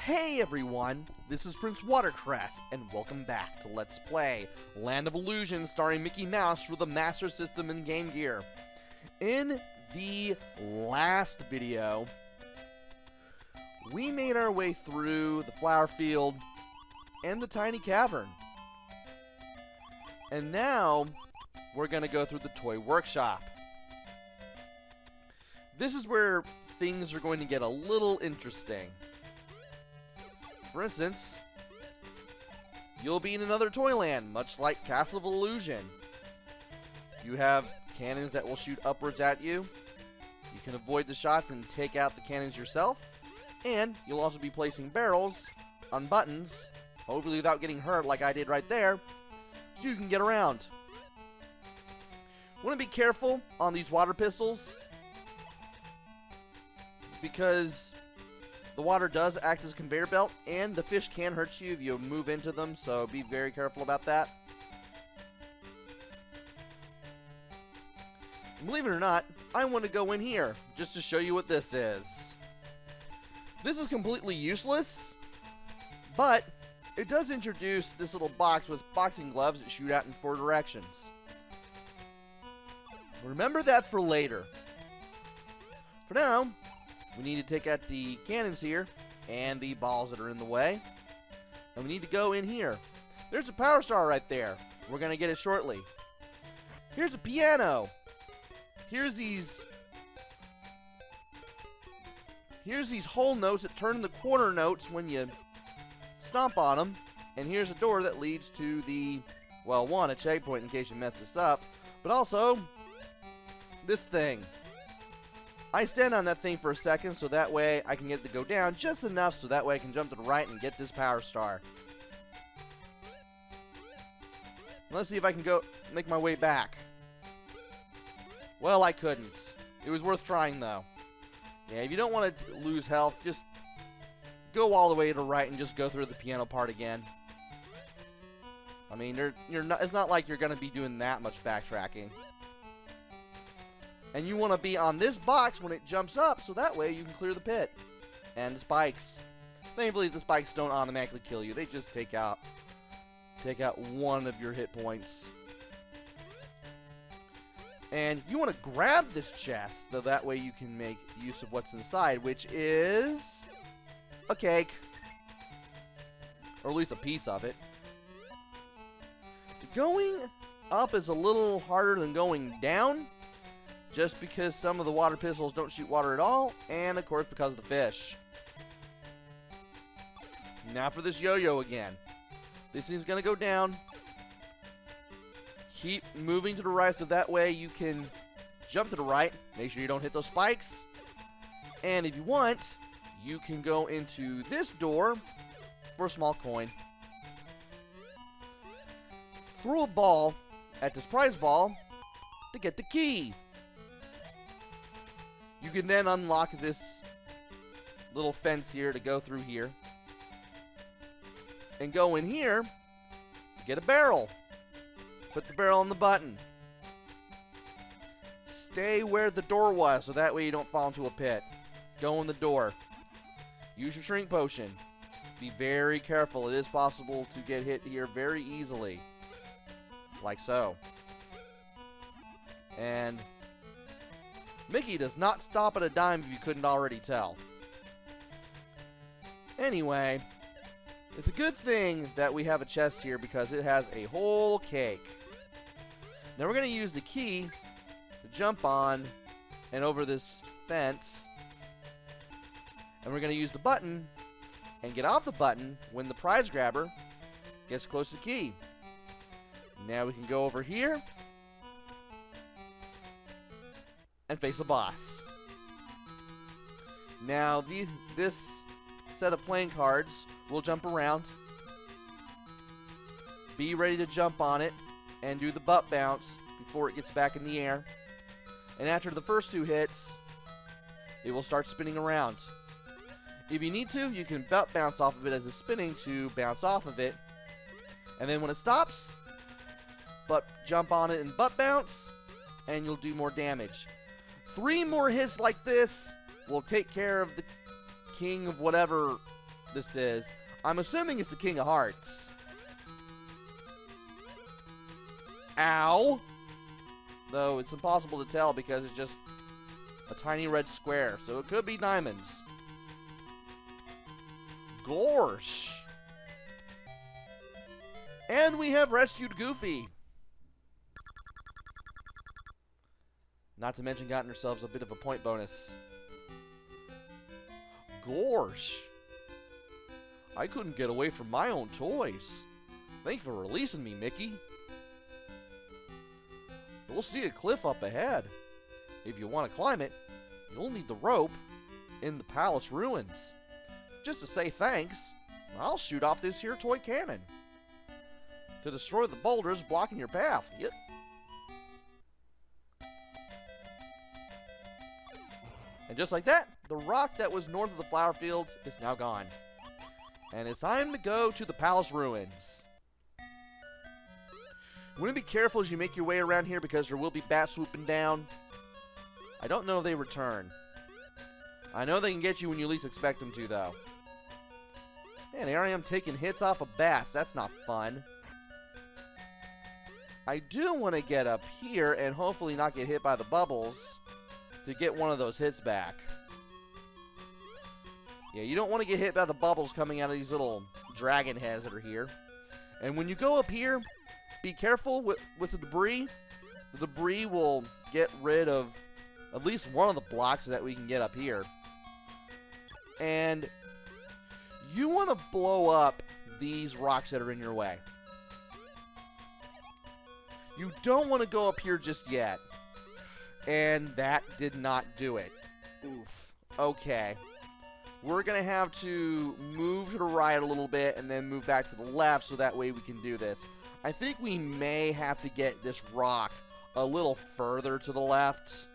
Hey everyone, this is PrinceWatercress, and welcome back to Let's Play Land of Illusion starring Mickey Mouse for the Master System and Game Gear. In the last video, we made our way through the flower field and the tiny cavern. And now, we're going to go through the toy workshop. This is where things are going to get a little interesting. For instance, you'll be in another Toyland, much like Castle of Illusion. You have cannons that will shoot upwards at you. You can avoid the shots and take out the cannons yourself. And you'll also be placing barrels on buttons, hopefully without getting hurt like I did right there, so you can get around. Want to be careful on these water pistols, because the water does act as a conveyor belt, and the fish can hurt you if you move into them, so be very careful about that. And believe it or not, I want to go in here, just to show you what this is. This is completely useless, but it does introduce this little box with boxing gloves that shoot out in 4 directions. Remember that for later. For now, we need to take out the cannons here and the balls that are in the way. And we need to go in here. There's a power star right there. We're going to get it shortly. Here's a piano. Here's these whole notes that turn into quarter notes when you stomp on them. And here's a door that leads to the, well, one, a checkpoint in case you mess this up, but also this thing. I stand on that thing for a second so that way I can get it to go down just enough so that way I can jump to the right and get this power star. Let's see if I can go make my way back. Well, I couldn't. It was worth trying though. Yeah, if you don't want to lose health, just go all the way to the right and just go through the piano part again. I mean, it's not like you're going to be doing that much backtracking. And you want to be on this box when it jumps up, so that way you can clear the pit. And the spikes. Thankfully, the spikes don't automatically kill you. They just take out one of your hit points. And you want to grab this chest, so that way you can make use of what's inside, which is a cake. Or at least a piece of it. Going up is a little harder than going down, just because some of the water pistols don't shoot water at all, and of course because of the fish. Now for this yo-yo again. This is going to go down. Keep moving to the right so that way you can jump to the right. Make sure you don't hit those spikes. And if you want, you can go into this door for a small coin. Throw a ball at this prize ball to get the key. You can then unlock this little fence here to go through here. And go in here to get a barrel. Put the barrel on the button. Stay where the door was so that way you don't fall into a pit. Go in the door. Use your shrink potion. Be very careful. It is possible to get hit here very easily. Like so. And Mickey does not stop at a dime if you couldn't already tell. Anyway, it's a good thing that we have a chest here because it has a whole cake. Now we're going to use the key to jump on and over this fence. And we're going to use the button and get off the button when the prize grabber gets close to the key. Now we can go over here and face the boss. Now this set of playing cards will jump around. Be ready to jump on it and do the butt bounce before it gets back in the air. And after the first 2 hits, it will start spinning around. If you need to, you can butt bounce off of it as it's spinning to bounce off of it. And then when it stops, jump on it and butt bounce, and you'll do more damage. 3 more hits like this will take care of the king of whatever this is. I'm assuming it's the King of Hearts. Ow! Though it's impossible to tell because it's just a tiny red square, so it could be diamonds. Gorsh! And we have rescued Goofy. Not to mention gotten ourselves a bit of a point bonus. Gorsh! I couldn't get away from my own toys. Thanks for releasing me, Mickey. You'll see a cliff up ahead. If you want to climb it, you'll need the rope in the palace ruins. Just to say thanks, I'll shoot off this here toy cannon to destroy the boulders blocking your path. Yep. And just like that, the rock that was north of the flower fields is now gone. And it's time to go to the palace ruins. You want to be careful as you make your way around here because there will be bats swooping down. I don't know if they return. I know they can get you when you least expect them to, though. Man, here I am taking hits off of bats. That's not fun. I do want to get up here and hopefully not get hit by the bubbles to get one of those hits back. Yeah, you don't want to get hit by the bubbles coming out of these little dragon heads that are here. And when you go up here, be careful with the debris. The debris will get rid of at least one of the blocks that we can get up here. And you want to blow up these rocks that are in your way. You don't want to go up here just yet. And that did not do it. Oof. Okay. We're going to have to move to the right a little bit and then move back to the left so that way we can do this. I think we may have to get this rock a little further to the left.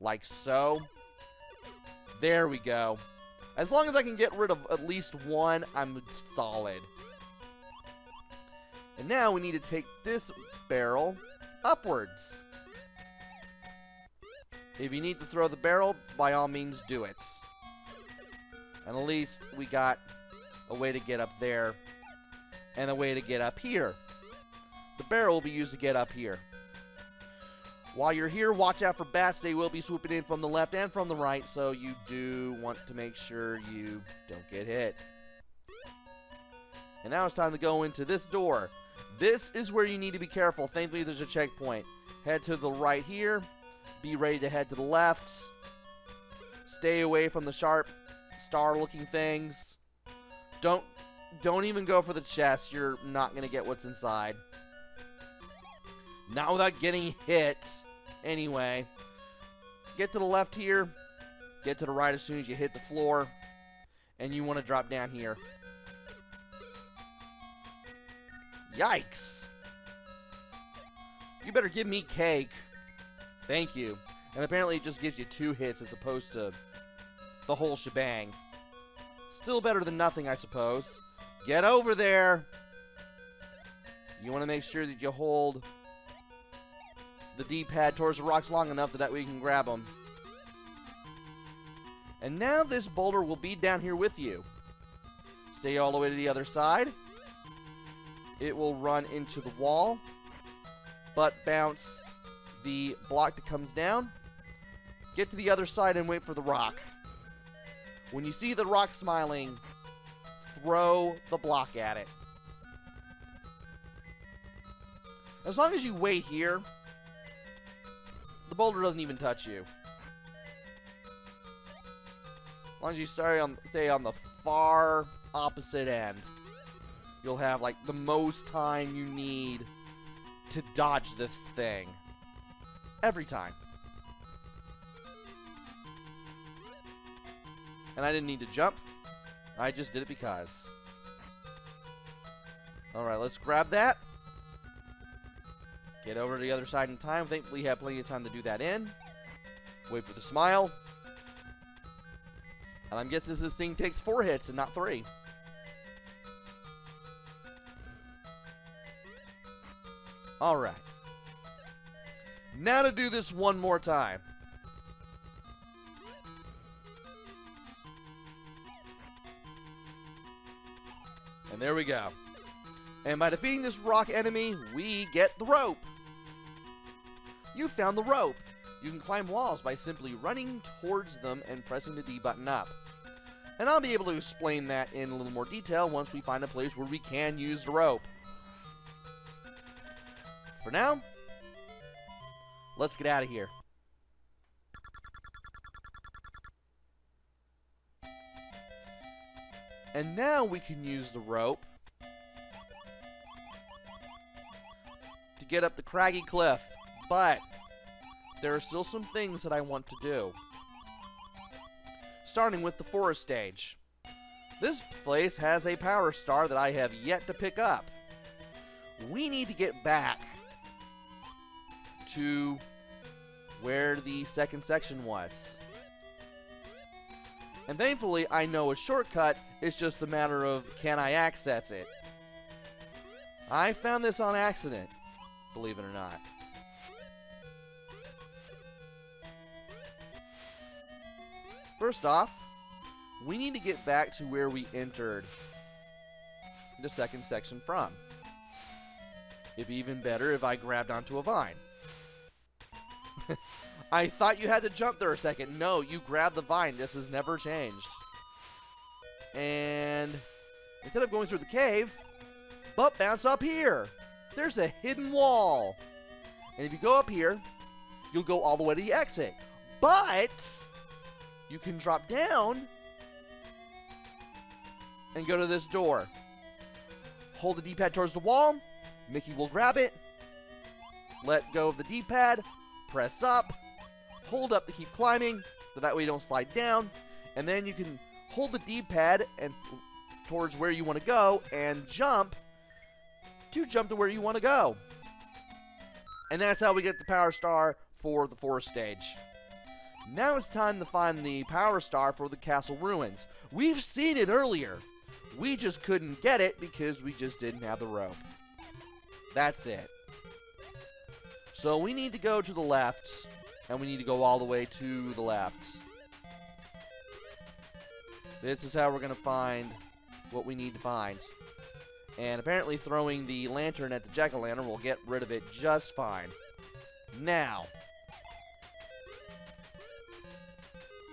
Like so. There we go. As long as I can get rid of at least one, I'm solid. And now we need to take this barrel upwards. If you need to throw the barrel, by all means do it. And at least we got a way to get up there and a way to get up here. The barrel will be used to get up here. While you're here, watch out for bats. They will be swooping in from the left and from the right, so you do want to make sure you don't get hit. And now it's time to go into this door. This is where you need to be careful. Thankfully, there's a checkpoint. Head to the right here. Be ready to head to the left. Stay away from the sharp star-looking things. Don't even go for the chest. You're not going to get what's inside. Not without getting hit. Anyway. Get to the left here. Get to the right as soon as you hit the floor. And you want to drop down here. Yikes. You better give me cake. Thank you. And apparently it just gives you 2 hits as opposed to the whole shebang. Still better than nothing, I suppose. Get over there. You want to make sure that you hold the D-pad towards the rocks long enough that we can grab them. And now this boulder will be down here with you. Stay all the way to the other side. It will run into the wall, but bounce the block that comes down. Get to the other side and wait for the rock. When you see the rock smiling, throw the block at it. As long as you wait here, the boulder doesn't even touch you. As long as you stay on the far opposite end, you'll have like the most time you need to dodge this thing. Every time. And I didn't need to jump. I just did it because. Alright, let's grab that. Get over to the other side in time. Thankfully, you have plenty of time to do that in. Wait for the smile. And I'm guessing this thing takes 4 hits and not 3. Alright. Now to do this one more time. And there we go. And by defeating this rock enemy, we get the rope. You found the rope. You can climb walls by simply running towards them and pressing the D button up. And I'll be able to explain that in a little more detail once we find a place where we can use the rope. For now, let's get out of here. And now we can use the rope to get up the craggy cliff. But there are still some things that I want to do. Starting with the forest stage. This place has a power star that I have yet to pick up. We need to get back to where the second section was. And thankfully, I know a shortcut. It's just a matter of, can I access it? I found this on accident, believe it or not. First off, we need to get back to where we entered the second section from. It'd be even better if I grabbed onto a vine. I thought you had to jump there a second. No, you grab the vine. This has never changed. And instead of going through the cave, butt bounce up here. There's a hidden wall. And if you go up here, you'll go all the way to the exit. But you can drop down and go to this door. Hold the D-pad towards the wall. Mickey will grab it. Let go of the D-pad. Press up. Hold up to keep climbing, so that way you don't slide down. And then you can hold the D-pad and towards where you want to go and jump to where you want to go. And that's how we get the power star for the forest stage. Now it's time to find the power star for the castle ruins. We've seen it earlier. We just couldn't get it because we just didn't have the rope. That's it. So we need to go to the left, and we need to go all the way to the left. This is how we're going to find what we need to find. And apparently throwing the lantern at the jack-o'-lantern will get rid of it just fine. Now,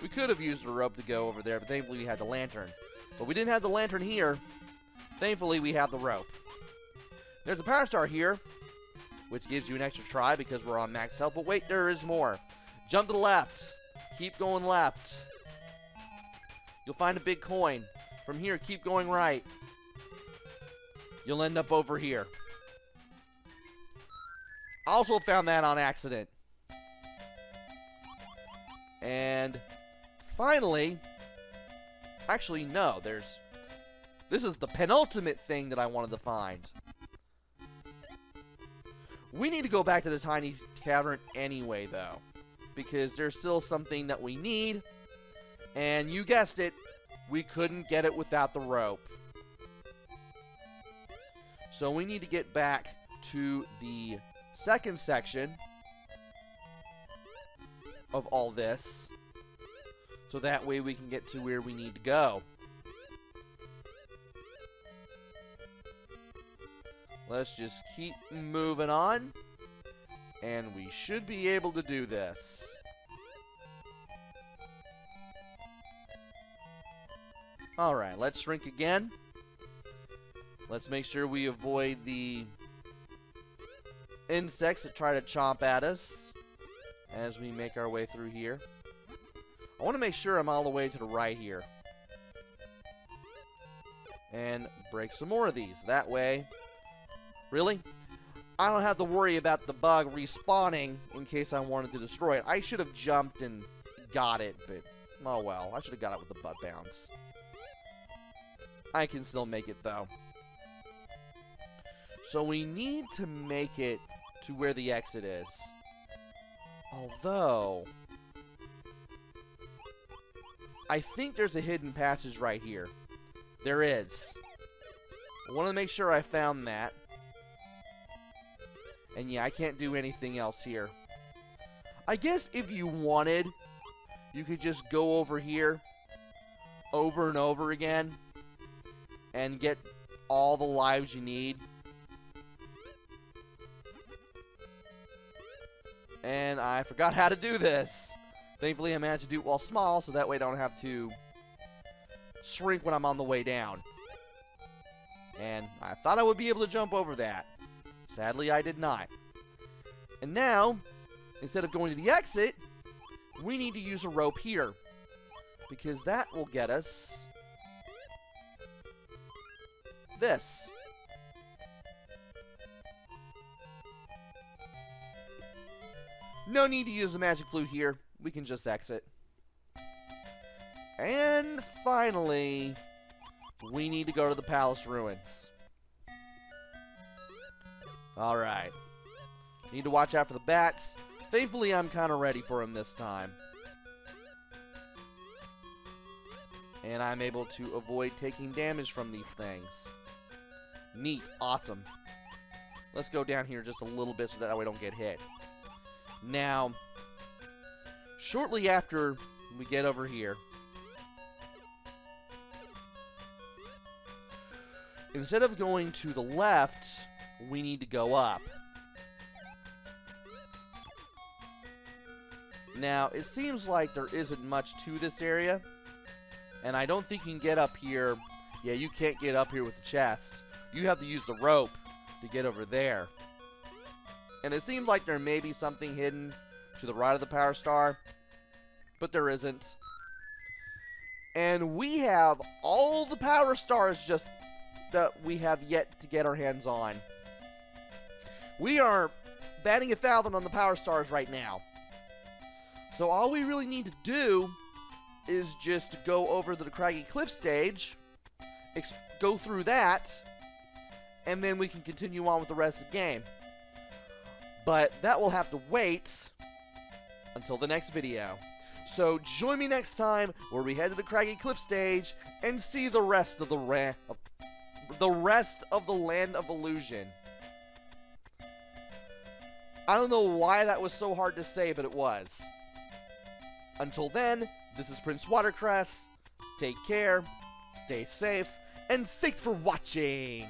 we could have used a rope to go over there, but thankfully we had the lantern. But we didn't have the lantern here. Thankfully we have the rope. There's a power star here, which gives you an extra try because we're on max health. But wait, there is more. Jump to the left. Keep going left. You'll find a big coin. From here, keep going right. You'll end up over here. I also found that on accident. And finally, actually no, this is the penultimate thing that I wanted to find. We need to go back to the tiny cavern anyway, though, because there's still something that we need, and you guessed it, we couldn't get it without the rope. So we need to get back to the second section of all this, so that way we can get to where we need to go. Let's just keep moving on, and we should be able to do this. Alright, let's shrink again. Let's make sure we avoid the insects that try to chomp at us as we make our way through here. I want to make sure I'm all the way to the right here. And break some more of these. That way, really, I don't have to worry about the bug respawning in case I wanted to destroy it. I should have jumped and got it, but oh well. I should have got it with the butt bounce. I can still make it, though. So we need to make it to where the exit is. Although, I think there's a hidden passage right here. There is. I want to make sure I found that. And yeah, I can't do anything else here. I guess if you wanted, you could just go over here over and over again and get all the lives you need. And I forgot how to do this. Thankfully, I managed to do it while small, so that way I don't have to shrink when I'm on the way down. And I thought I would be able to jump over that. Sadly, I did not. And now, instead of going to the exit, we need to use a rope here. Because that will get us this. No need to use the magic flute here. We can just exit. And finally, we need to go to the palace ruins. Alright. Need to watch out for the bats. Thankfully, I'm kind of ready for them this time. And I'm able to avoid taking damage from these things. Neat. Awesome. Let's go down here just a little bit so that way I don't get hit. Now, shortly after we get over here, instead of going to the left, we need to go up. Now, it seems like there isn't much to this area, and I don't think you can get up here. Yeah, you can't get up here with the chests. You have to use the rope to get over there. And it seems like there may be something hidden to the right of the Power Star, but there isn't. And we have all the Power Stars just that we have yet to get our hands on. We are batting 1,000 on the Power Stars right now. So all we really need to do is just go over to the Craggy Cliff stage, go through that, and then we can continue on with the rest of the game. But that will have to wait until the next video. So join me next time where we head to the Craggy Cliff stage and see the rest of the Land of Illusion. I don't know why that was so hard to say, but it was. Until then, this is PrinceWatercress. Take care, stay safe, and thanks for watching!